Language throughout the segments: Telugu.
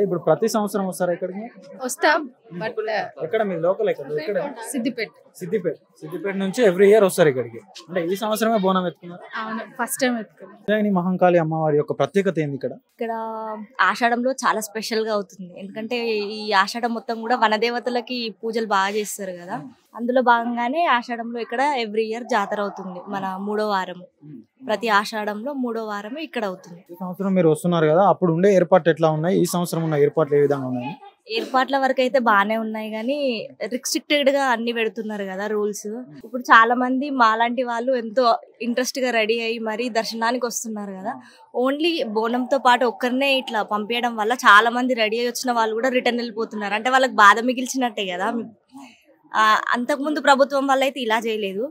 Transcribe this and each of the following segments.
ఇప్పుడు ప్రతి సంవత్సరం వస్తారా ఇక్కడికి? వస్తాం బట్ ఎక్కడ మీ లోకల్ ఎక్కడ? సిద్దిపేట. సిద్దిపేట నుంచి ఎవ్రీ ఇయర్ వస్తారు ఇక్కడికి. అంటే ఈ సంవత్సరమే బోనం ఎత్తుకున్నారు? అవును, ఫస్ట్ టైం ఎత్తుకున్నాం. ఉజ్జయిని మహంకాళి అమ్మవారి యొక్క ప్రత్యేకత ఏంది ఇక్కడ? ఇక్కడ ఆషాఢంలో చాలా స్పెషల్ గా అవుతుంది. ఎందుకంటే ఈ ఆషాఢం మొత్తం కూడా వనదేవతలకి పూజలు బాగా చేస్తారు కదా. అందులో భాగంగానే ఆషాఢంలో ఇక్కడ ఎవ్రీ ఇయర్ జాతర అవుతుంది. మన 3వ వారం, ప్రతి ఆషాఢంలో 3వ వారం ఇక్కడ అవుతుంది. ఈ సంవత్సరం మీరు వస్తున్నారు కదా, అప్పుడు ఉండే ఏర్పాట్లు ఎట్లా ఉన్నాయి? ఈ సంవత్సరం ఉన్న ఏర్పాట్లు ఏ విధంగా ఉన్నాయి? ఏర్పాట్ల వరకు అయితే బాగానే ఉన్నాయి కానీ రిస్ట్రిక్టెడ్ గా అన్ని పెడుతున్నారు కదా రూల్స్. ఇప్పుడు చాలా మంది మాలాంటి వాళ్ళు ఎంతో ఇంట్రెస్ట్ గా రెడీ అయ్యి మరి దర్శనానికి వస్తున్నారు కదా. ఓన్లీ బోనంతో పాటు ఒక్కరినే ఇట్లా పంపించడం వల్ల చాలా మంది రెడీ అయ్యి వచ్చిన వాళ్ళు కూడా రిటర్న్ వెళ్ళిపోతున్నారు. అంటే వాళ్ళకి బాధ మిగిల్చినట్టే కదా. అంతకుముందు ప్రభుత్వం వల్ల అయితే ఇలా చేయలేదు.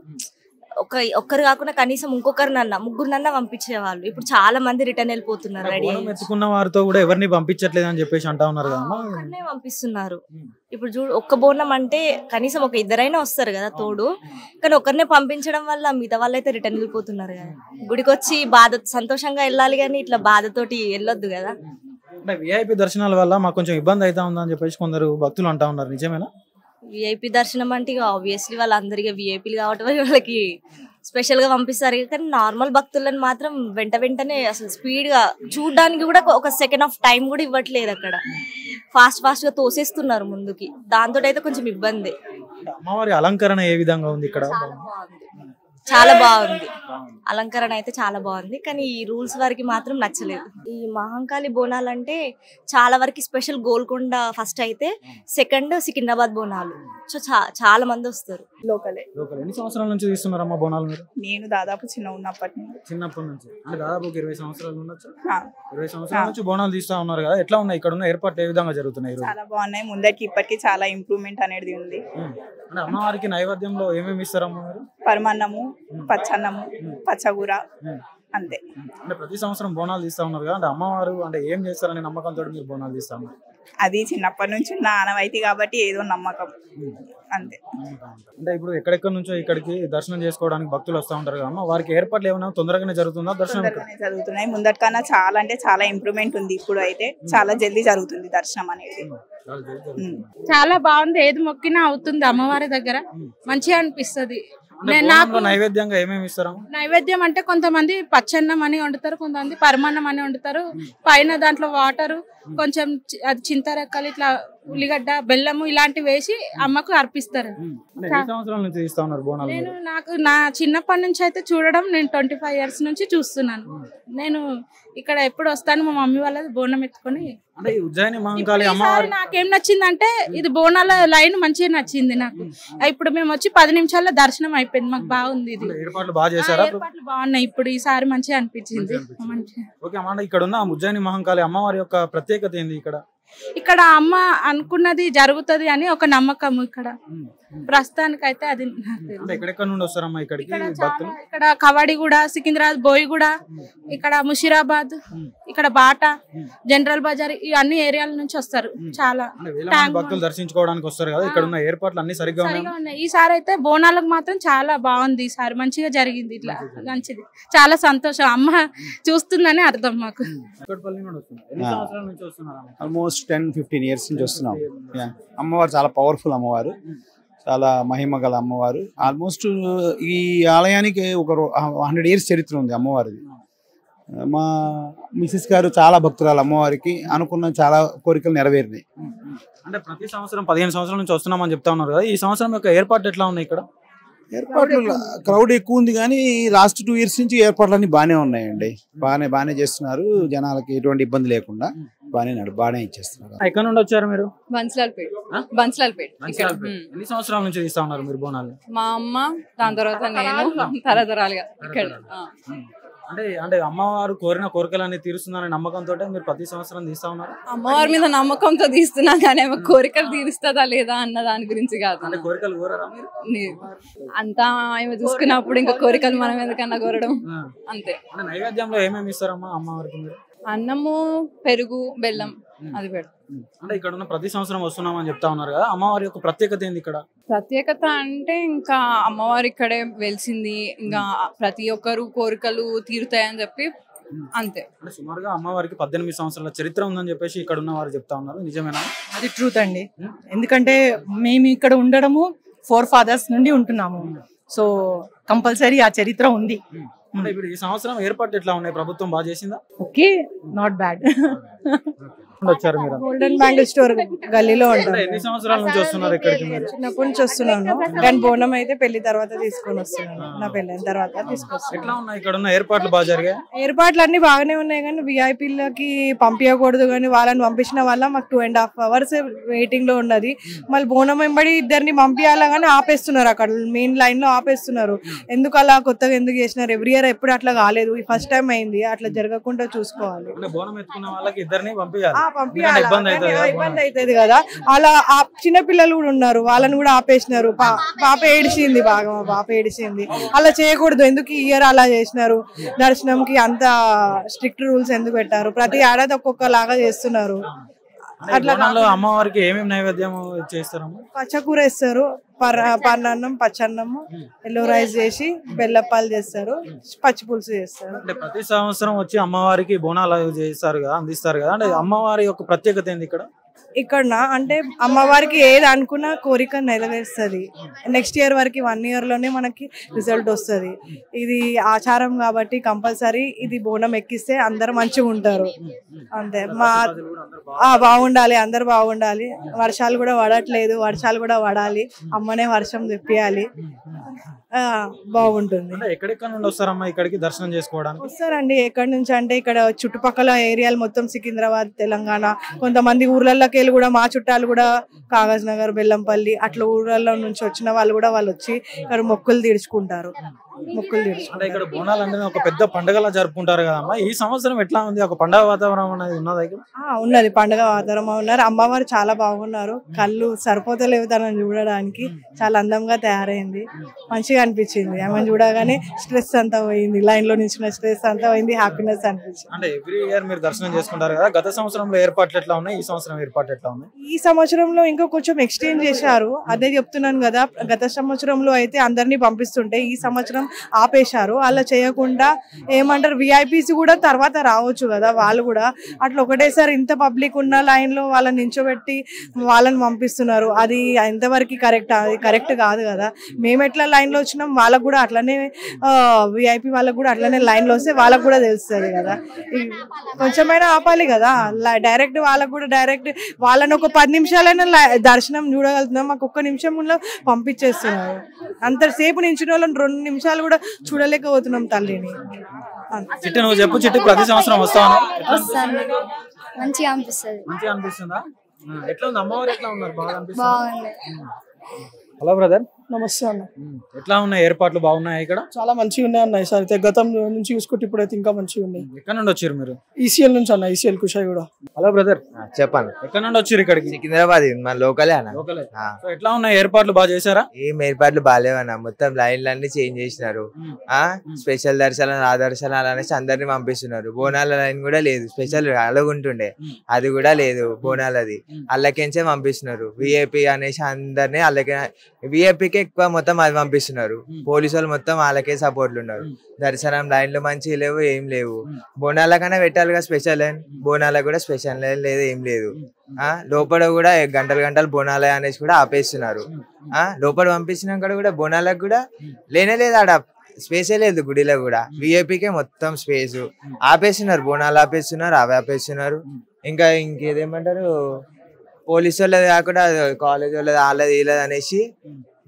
ఒక్కరు కాకుండా కనీసం ఇంకొకరినన్నా ముగ్గురినన్నా పంపించేవాళ్ళు. ఇప్పుడు చాలా మంది రిటర్న్ వెళ్ళిపోతున్నారు రెడీ ఎత్తుకున్న వారితో కూడా ఎవరిని పంపించట్లేదు అని చెప్పేసి అంటా ఉన్నారు కదా. ఒక్కరినే పంపిస్తున్నారు. ఇప్పుడు చూడు, ఒక్క బోనం అంటే కనీసం ఒక ఇద్దరైనా వస్తారు కదా తోడు. కానీ ఒకరినే పంపించడం వల్ల మిగతా వాళ్ళు అయితే రిటర్న్ వెళ్ళిపోతున్నారు కదా. గుడికి వచ్చి సంతోషంగా వెళ్ళాలి కానీ ఇట్లా బాధతోటి వెళ్ళొద్దు కదా. అంటే విఐపి దర్శనాల వల్ల మాకు కొంచెం ఇబ్బంది అవుతా ఉందని చెప్పేసి కొందరు భక్తులు అంటా ఉన్నారు. నిజమేనా? విఐపి దర్శనం అంటే ఆబ్వియస్లీ వాళ్ళందరికీ విఐపీలు కాబట్టి వాళ్ళకి స్పెషల్ గా పంపిస్తారు. కానీ నార్మల్ భక్తులను మాత్రం వెంటనే అసలు స్పీడ్ గా చూడడానికి కూడా ఒక సెకండ్ ఆఫ్ టైం కూడా ఇవ్వట్లేదు. అక్కడ ఫాస్ట్ గా తోసేస్తున్నారు ముందుకి. దాంతో అయితే కొంచెం ఇబ్బంది. అమ్మవారి అలంకరణ ఏ విధంగా ఉంది ఇక్కడ? చాలా బాగుంది. అలంకరణ అయితే చాలా బాగుంది. కానీ ఈ రూల్స్ వరకు మాత్రం నచ్చలేదు. ఈ మహంకాళి బోనాలు అంటే చాలా వరకు స్పెషల్ గోల్కొండ ఫస్ట్ అయితే, సెకండ్ సికింద్రాబాద్ బోనాలు. సో చాలా మంది వస్తారు లోకలే. ఎన్ని సంవత్సరాల నుంచి తీస్తున్నారమ్మా బోనాలు మీరు? నేను దాదాపు చిన్నప్పటి నుంచి అంటే దాదాపు 20 సంవత్సరాలు ఉండొచ్చు. 20 సంవత్సరాల నుంచి బోనాలు తీస్తా ఉన్నారు కదా. ఎట్లా ఉన్నాయి ఇక్కడ ఉన్న ఏర్పాట్లు? ఏ విధంగా జరుగుతున్నాయి? చాలా బాగున్నాయి. ముందరికి ఇప్పటికి చాలా ఇంప్రూవ్మెంట్ అనేది ఉంది. అంటే అమ్మవారికి నైవేద్యంలో ఏమేమి ఇస్తారమ్మా మీరు? పరమాన్నము, పచ్చన్నము, పచ్చగూర, అంతే. అంటే ప్రతి సంవత్సరం బోనాలు తీస్తా ఉన్నారు కదా. అంటే అమ్మవారు అంటే ఏం చేస్తారనే నమ్మకంతో మీరు బోనాలు తీస్తా ఉన్నారు? అది చిన్నప్పటి నుంచి ఉన్న ఆనవాయితీ కాబట్టి ఏదో నమ్మకం, అంతే. అంటే ఇప్పుడు ఎక్కడెక్కడ నుంచో ఇక్కడికి దర్శనం చేసుకోవడానికి భక్తులు వస్తూ ఉంటారు కదా, వారికి ఏర్పాట్లు ఏమైనా తొందరగానే జరుగుతుందా దర్శనం? జరుగుతున్నాయి. ముందటికన్నా చాలా అంటే చాలా ఇంప్రూవ్మెంట్ ఉంది. ఇప్పుడు అయితే చాలా జల్దీ జరుగుతుంది దర్శనం అనేది. చాలా బాగుంది. ఏది మొక్కినా అవుతుంది అమ్మవారి దగ్గర. మంచిగా అనిపిస్తుంది. నైవేద్యంగా ఏమేమి ఇస్తారు? నైవేద్యం అంటే కొంతమంది పచ్చన్నం అని వండుతారు, కొంతమంది పరమాన్నం అని వండుతారు. పైన దాంట్లో వాటరు, కొంచెం అది చింతరెక్కలు, ఇట్లా ఉల్లిగడ్డ, బెల్లము ఇలాంటివి వేసి అమ్మకు అర్పిస్తారు. నేను నా చిన్నప్పటి నుంచి అయితే చూడడం, నేను 25 years నుంచి చూస్తున్నాను. నేను ఇక్కడ ఎప్పుడు వస్తాను, మా మమ్మీ వాళ్ళది బోనం ఎత్తుకొని. నాకేం నచ్చిందంటే ఇది బోనాల లైన్ మంచిగా నచ్చింది నాకు. ఇప్పుడు మేము వచ్చి 10 నిమిషాల్లో దర్శనం అయిపోయింది. మాకు బాగుంది. ఇది ఏర్పాట్లు బాగున్నాయి. ఇప్పుడు ఈసారి మంచిగా అనిపించింది. ఇక్కడ ఉన్న ఉజ్జయిని మహంకాళి అమ్మవారి యొక్క ప్రత్యేకత ఏంది? ఇక్కడ అమ్మ అనుకున్నది జరుగుతుంది అని ఒక నమ్మకం. ఇక్కడ ప్రస్తుతానికి అయితే అది. ఇక్కడ కవాడి కూడా, సికింద్రాబాద్, బోయిగూడ, ఇక్కడ ముషిరాబాద్, ఇక్కడ బాటా, జనరల్ బజార్, ఈ అన్ని ఏరియాల నుంచి వస్తారు. చాలా భక్తులు దర్శించుకోవడానికి వస్తారు కదా. ఇక్కడ ఉన్న ఏర్పాట్లు అన్ని సరిగ్గా ఉన్నాయి. ఈసారి అయితే బోనాలకు మాత్రం చాలా బాగుంది. ఈసారి మంచిగా జరిగింది. ఇట్లా మంచిది. చాలా సంతోషం. అమ్మ చూస్తుందని అర్థం మాకు. ఆల్మోస్ట్ 10-15 years నుంచి వస్తున్నాం. అమ్మవారు చాలా పవర్ఫుల్ అమ్మవారు, చాలా మహిమ గల అమ్మవారు. ఆల్మోస్ట్ ఈ ఆలయానికి ఒక 100 years చరిత్ర ఉంది అమ్మవారిది. మా మిసెస్ గారు చాలా భక్తురాలు అమ్మవారికి. అనుకున్న చాలా కోరికలు నెరవేరినాయి. అంటే ప్రతి సంవత్సరం 15 సంవత్సరాల నుంచి వస్తున్నామని చెప్తా ఉన్నారు కదా. ఈ సంవత్సరం యొక్క ఏర్పాటు ఎట్లా ఉన్నాయి? ఇక్కడ ఏర్పాట్లు క్రౌడ్ ఎక్కువ ఉంది కానీ లాస్ట్ 2 years నుంచి ఏర్పాట్లు అన్ని బాగానే ఉన్నాయండి. బాగానే చేస్తున్నారు. జనాలకి ఎటువంటి ఇబ్బంది లేకుండా బాగానే ఇచ్చేస్తున్నారు. ఎక్కడ నుండి వచ్చారు మీరు? బన్స్లాల్పేట్. ఎన్ని సంవత్సరాల నుంచి తీస్తా ఉన్నారు మీరు బోనాలు? మా అమ్మ, దాని తర్వాత నేను తరతరాలుగా ఇక్కడ. అంటే అమ్మవారు కోరిన కోరికలన్నీ తీరుస్తుందనే నమ్మకంతో మీరు ప్రతి సంవత్సరం తీస్తా ఉన్నారు? అమ్మవారి మీద నమ్మకంతో తీస్తున్నా కానీ కోరికలు తీరుస్తుందా లేదా అన్న దాని గురించి కాదు. అంటే కోరికలు కోరరా మీరు? అంతా ఆమె చూసుకున్నప్పుడు ఇంకా కోరికలు మనం ఎందుకన్నా కోరడం, అంతే. నైవేద్యంలో ఏమేమి ఇస్తారమ్మా అమ్మవారికి మీరు? అన్నము, పెరుగు, బెల్లం అది పెడతాం. అంటే ఇక్కడ ఉన్న ప్రతి సంవత్సరం వస్తున్నామని చెప్తా ఉన్నారు కదా. అమ్మవారి యొక్క ప్రత్యేకత ఏంది ఇక్కడ? ప్రత్యేకత అంటే ఇంకా అమ్మవారి ఇక్కడే వెలిసింది. ఇంకా ప్రతి ఒక్కరు కోరికలు తీరుతాయని చెప్పి అంతే. అంటే సుమారుగా అమ్మవారికి 18 సంవత్సరాల చరిత్ర ఉందని చెప్పేసి ఇక్కడ ఉన్న వారు చెప్తా ఉన్నారు, నిజమేనా? అది ట్రూత్ అండి. ఎందుకంటే మేము ఇక్కడ ఉండడము 4 fathers నుండి ఉంటున్నాము. సో కంపల్సరీ ఆ చరిత్ర ఉంది. అంటే ఇప్పుడు ఈ సంవత్సరం ఏర్పాట్లు ఎట్లా ఉన్నాయి, ప్రభుత్వం బాగా చేసిందా? Okay, not bad. వచ్చారు మీరు గోల్డెన్ బ్యాంగిల్ స్టోర్ గల్లీలో ఉంటాను. ఎన్ని సంవత్సరాల నుంచి వస్తున్నారు ఇక్కడికి మీరు? చిన్నప్పటి నుంచి వస్తున్నాను. కానీ బోనం అయితే పెళ్లి తర్వాత తీసుకొని వస్తున్నాను. నా పెళ్ళైన తర్వాత తీసుకొస్తాను. ఎట్లా ఉన్నాయి ఇక్కడ ఉన్న ఏర్పాట్లు, బాగా జరిగాయి? ఏర్పాట్లు అన్ని బాగానే ఉన్నాయి కానీ విఐపీలకి పంపించకూడదు, కానీ వాళ్ళని పంపించిన వల్ల మాకు 2.5 hours వెయిటింగ్ లో ఉన్నది. మళ్ళీ బోనం వెంబడి ఇద్దరిని పంపించాలా కానీ ఆపేస్తున్నారు, అక్కడ మెయిన్ లైన్ లో ఆపేస్తున్నారు. ఎందుకు అలా కొత్తగా ఎందుకు చేసినారు? ఎవ్రీ ఇయర్ ఎప్పుడు అట్లా కాలేదు, ఫస్ట్ టైం అయింది. అట్లా జరగకుండా చూసుకోవాలి. బోనం ఎత్తుకున్న వాళ్ళకి ఇద్దరిని పంపించాలి, పంపించాలి. ఇబ్బంది అవుతుంది కదా. అలా చిన్న పిల్లలు కూడా ఉన్నారు, వాళ్ళని కూడా ఆపేసినారు. పాప ఏడిచింది బాగా, మా పాప ఏడిచింది. అలా చేయకూడదు. ఎందుకు ఈ ఇయర్ అలా చేసినారు? దర్శనంకి అంత స్ట్రిక్ట్ రూల్స్ ఎందుకు పెట్టారు? ప్రతి ఏడాది ఒక్కొక్కలాగా చేస్తున్నారు. అట్లా అమ్మవారికి ఏమేమి నైవేద్యం చేస్తారు? పచ్చకూర వేస్తారు, పన్నన్నం, పచ్చన్నము, ఎల్లో రైస్ చేసి బెల్లప్పాలు చేస్తారు, పచ్చి పులుసు చేస్తారు. అంటే ప్రతి సంవత్సరం వచ్చి అమ్మవారికి బోనాలు చేస్తారు కదా, అందిస్తారు కదా. అంటే అమ్మవారి యొక్క ప్రత్యేకత ఏంది ఇక్కడ? ఇక్కడ అంటే అమ్మవారికి ఏది అనుకున్నా కోరిక నెరవేరుస్తుంది. నెక్స్ట్ ఇయర్ వరకు 1 year లోనే మనకి రిజల్ట్ వస్తుంది. ఇది ఆచారం కాబట్టి కంపల్సరీ ఇది బోనం ఎక్కిస్తే అందరు మంచిగా ఉంటారు. అంతే. బాగుండాలి, అందరు బాగుండాలి. వర్షాలు కూడా పడట్లేదు, వర్షాలు కూడా పడాలి. అమ్మనే వర్షం తెప్పియాలి, బాగుంటుంది. ఎక్కడెక్కడ నుండి వస్తారమ్మా ఇక్కడికి దర్శనం చేసుకోవడానికి? వస్తారండి. ఎక్కడి నుంచి అంటే ఇక్కడ చుట్టుపక్కల ఏరియాలు మొత్తం సికింద్రాబాద్, తెలంగాణ, కొంతమంది ఊర్లలోకి వెళ్ళి కూడా, మా చుట్టాలు కూడా కాగజ్ నగర్, బెల్లంపల్లి అట్లా ఊర్లలో నుంచి వచ్చిన వాళ్ళు కూడా వాళ్ళు వచ్చి ఇక్కడ మొక్కులు తీర్చుకుంటారు. అంటే ఇక్కడ బోనాలు అంటే ఒక పెద్ద పండుగలా జరుపుకుంటారు కదమ్మా. ఈ సంవత్సరం ఎట్లా ఉంది? ఒక పండుగ వాతావరణం అనేది ఉన్నది ఇక్కడ? ఉన్నది, పండుగ వాతావరణం ఉన్నారు. అమ్మవారు చాలా బాగున్నారు. కళ్ళు సరిపోతలేవు తనని చూడడానికి. చాలా అందంగా తయారైంది, మంచిగా అనిపించింది. ఆమెను చూడగానే స్ట్రెస్ అంతా పోయింది, లైన్ లో నిల్చున్న స్ట్రెస్ అంతా పోయింది, హ్యాపీనెస్ అనిపించింది. అంటే ఎవ్రీ ఇయర్ మీరు దర్శనం చేసుకుంటారు కదా, గత సంవత్సరంలో ఏర్పాట్లు ఎట్లా ఉన్నాయి, ఈ సంవత్సరం ఏర్పాట్లు ఎట్లా ఉన్నాయి? ఈ సంవత్సరంలో ఇంకా కొంచెం ఎక్స్టెండ్ చేశారు. అదే చెప్తున్నాను కదా, గత సంవత్సరంలో అయితే అందరినీ పంపిస్తుంటే ఈ సంవత్సరం ఆపేశారు. అలా చేయకుండా ఏమంటారు, విఐపీస్ కూడా తర్వాత రావచ్చు కదా, వాళ్ళు కూడా అట్లా ఒకటేసారి ఇంత పబ్లిక్ ఉన్న లైన్ లో వాళ్ళని నించోబెట్టి వాళ్ళని పంపిస్తున్నారు. అది ఎంతవరకు కరెక్ట్? అది కరెక్ట్ కాదు కదా. మేము ఎట్లా లైన్ లో వచ్చినాం, వాళ్ళకు కూడా అట్లనే విఐపీ వాళ్ళకు కూడా అట్లనే లైన్ లో వస్తే వాళ్ళకు కూడా తెలుస్తుంది కదా. కొంచెమైనా ఆపాలి కదా. డైరెక్ట్ వాళ్ళకు కూడా డైరెక్ట్ వాళ్ళని ఒక 10 నిమిషాలైనా దర్శనం చూడగలుగుతున్నాం, మాకు 1 నిమిషంలో పంపించేస్తున్నారు. అంతసేపు నించిన వాళ్ళని 2 నిమిషాలు కూడా చూడలేకపోతున్నాం తల్లిని. చిట్టి నువ్వు చెప్పు చిట్టి, ప్రతి సంవత్సరం వస్తాను? మంచిగా అనిపిస్తుంది. మంచిగా అనిపిస్తుందా? ఎట్లా ఉంది అమ్మవారు? ఎట్లా ఉన్నారు? బాగా అనిపిస్తుంది. హలో బ్రదర్, నమస్తే అన్న. ఎట్లా ఉన్నాయి ఏర్పాట్లు? బాగున్నాయి ఇక్కడ? చాలా మంచిగా ఉన్నాయి అన్న. ఈసారి అయితే గతం నుంచి చూసుకుంటే ఇప్పుడైతే ఇంకా మంచిగా ఉన్నాయి. ఎక్కడ నుండి వచ్చారు మీరు? ఈసీఎల్ నుంచి అన్న, ఈసీఎల్ కుషాయిగూడ. హలో బ్రదర్, చెప్పండి. ఎక్కడ నుండి వచ్చారు ఇక్కడికి? సికింద్రాబాద్, మన లోకలే అన్న. ఎట్లా ఉన్నాయి ఏర్పాట్లు? బాగా చేశారా? ఏం ఏర్పాట్లు బాగాలేవన్న, మొత్తం లైన్లన్నీ చేంజ్ చేసినారు. స్పెషల్ దర్శనాలు, ఆ దర్శనాలు అనేసి అందరినీ పంపిస్తున్నారు. బోనాల లైన్ కూడా లేదు, స్పెషల్ అలాగుంటుండే అది కూడా లేదు. బోనాలది అల్లకెంచే పంపిస్తున్నారు. విఐపి అనేసి అందరినీ అల్లకే, విఐపికే ఎక్కువ మొత్తం అది పంపిస్తున్నారు. పోలీసు వాళ్ళు మొత్తం వాళ్ళకే సపోర్ట్లు ఉన్నారు. దర్శనం లైన్లు మంచిగా లేవు, ఏం లేవు. బోనాల కన్నా పెట్టాలిగా స్పెషల్ లైన్, బోనాలకు కూడా స్పెషల్ లైన్ లేదు, ఏం లేదు. లోపల కూడా గంటలు బోనాలే అనేసి కూడా ఆపేస్తున్నారు. లోపల పంపించినాక కూడా బోనాలకు కూడా లేనే లేదు, ఆడ స్పేసే లేదు గుడిలో కూడా. విఐపికే మొత్తం స్పేస్ ఆపేస్తున్నారు, బోనాలు ఆపేస్తున్నారు, అవి ఆపేస్తున్నారు. ఇంకేదేమంటారు, పోలీసు వాళ్ళది కాకుండా కాలేజ్ వాళ్ళది, వాళ్ళది వీళ్ళది అనేసి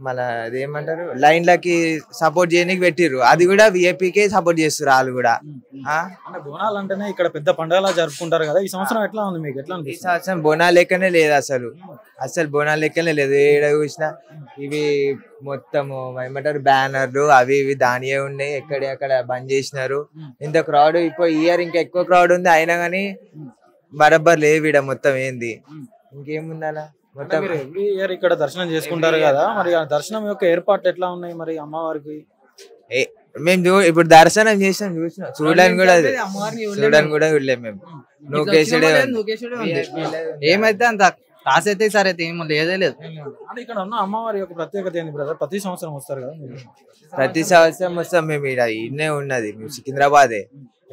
మన అదేమంటారు లైన్లకి సపోర్ట్ చేయడానికి పెట్టిర్రు. అది కూడా విఐపికే సపోర్ట్ చేస్తారు వాళ్ళు కూడా. బోనాలు అంటేనే ఇక్కడ పెద్ద పండుగలా జరుపుకుంటారు కదా. ఈ సంవత్సరం ఎట్లా ఉంది మీకు? ఎట్లా ఈ సంవత్సరం బోనాలు లెక్కనే లేదు, అసలు బోనాలు లెక్కనే లేదు. ఏడ చూసినా ఇవి మొత్తము ఏమంటారు బ్యానర్లు అవి ఇవి దానియే ఉన్నాయి. ఎక్కడెక్కడ బంద్ చేసినారు. ఇంత క్రౌడ్, ఇప్పుడు ఇయర్ ఇంకా ఎక్కువ క్రౌడ్ ఉంది, అయినా కానీ బరబ్బర్ లేవు ఈడ మొత్తం. ఏంది ఇంకేముంది అలా మొత్తం. ఎవ్రీ ఇయర్ ఇక్కడ దర్శనం చేసుకుంటారు కదా, మరి ఆ దర్శనం యొక్క ఏర్పాట్లు ఎట్లా ఉన్నాయి మరి అమ్మవారికి? మేము ఇప్పుడు దర్శనం చేసినాం, చూడడానికి కూడా చూడలేము మేము. ఏమైతే అంత కాస్ అయితే సరే అయితే ఏమో లేదే లేదు. అంటే ఇక్కడ ఉన్న అమ్మవారి యొక్క ప్రత్యేకత ఏంది బ్రదర్? ప్రతి సంవత్సరం వస్తారు కదా? ప్రతి సంవత్సరం వస్తాం మేము. ఇన్నే ఉన్నది, మేము సికింద్రాబాదే.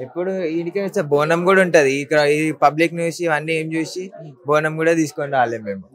ఎప్పుడు ఈడికే వచ్చే బోనం కూడా ఉంటది. ఇక్కడ ఈ పబ్లిక్ న్యూస్ ఇవన్నీ ఏం చూసి బోనం కూడా తీసుకొని రాలేము మేము.